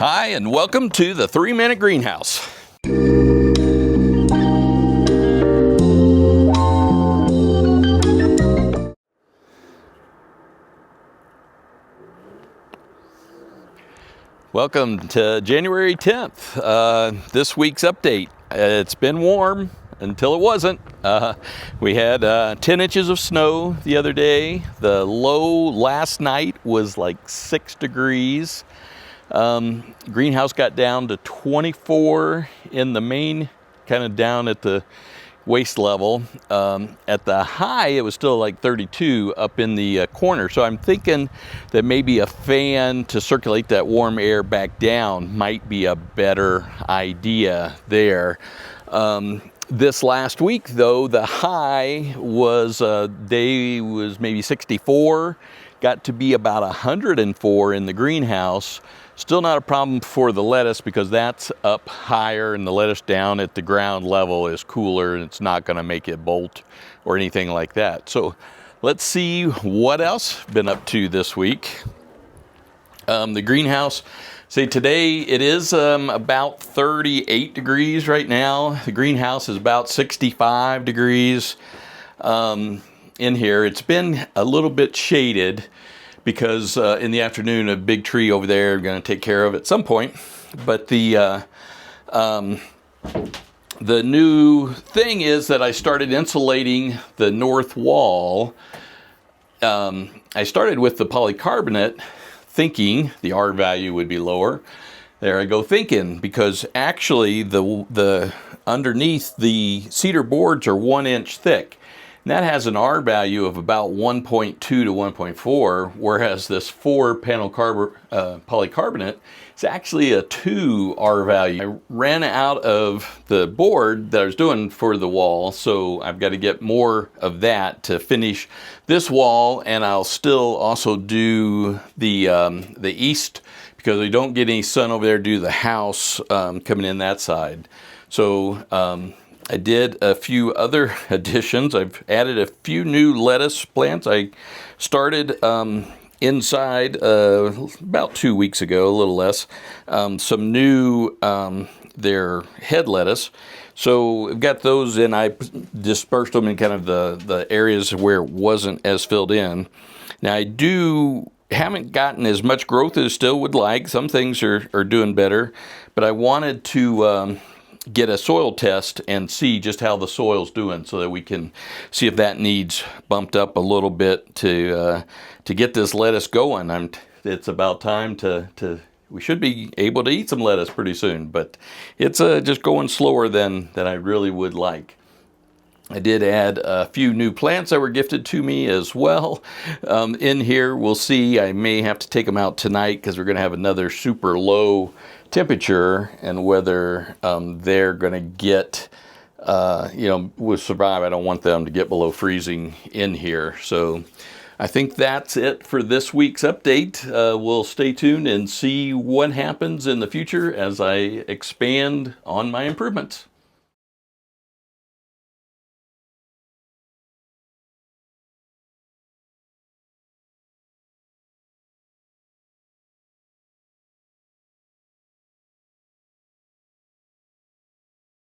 Hi, and welcome to the 3-Minute Greenhouse. Welcome to January 10th. This week's update. It's been warm until it wasn't. We had 10 inches of snow the other day. The low last night was like 6 degrees. Greenhouse got down to 24 in the main, kind of down at the waist level. At the high, it was still like 32 up in the corner. So I'm thinking that maybe a fan to circulate that warm air back down might be a better idea there. This last week, though, the high was day was maybe 64, got to be about 104 in the greenhouse. Still not a problem for the lettuce because that's up higher and the lettuce down at the ground level is cooler and it's not going to make it bolt or anything like that. So let's see what else been up to this week. The greenhouse, say today it is about 38 degrees right now. The greenhouse is about 65 degrees in here. It's been a little bit shaded because in the afternoon a big tree over there I'm going to take care of at some point. But the new thing is that I started insulating the north wall. I started with the polycarbonate, thinking the R value would be lower. There I go thinking, because actually the underneath the cedar boards are 1 inch thick. And that has an R value of about 1.2 to 1.4, whereas this 4-panel polycarbonate is actually a 2 R value. I ran out of the board that I was doing for the wall, so I've got to get more of that to finish this wall, and I'll still also do the east, because we don't get any sun over there due to the house coming in that side. So I did a few other additions. I've added a few new lettuce plants. I started inside about 2 weeks ago, a little less, some new their head lettuce. So I've got those in. I dispersed them in kind of the areas where it wasn't as filled in. Now I haven't gotten as much growth as I still would like. Some things are doing better, but I wanted to get a soil test and see just how the soil's doing so that we can see if that needs bumped up a little bit to get this lettuce going. It's about time we should be able to eat some lettuce pretty soon, but it's just going slower than I really would like. I did add a few new plants that were gifted to me as well. In here, we'll see. I may have to take them out tonight because we're going to have another super low temperature, and whether they're going to get, will survive. I don't want them to get below freezing in here. So I think that's it for this week's update. We'll stay tuned and see what happens in the future as I expand on my improvements.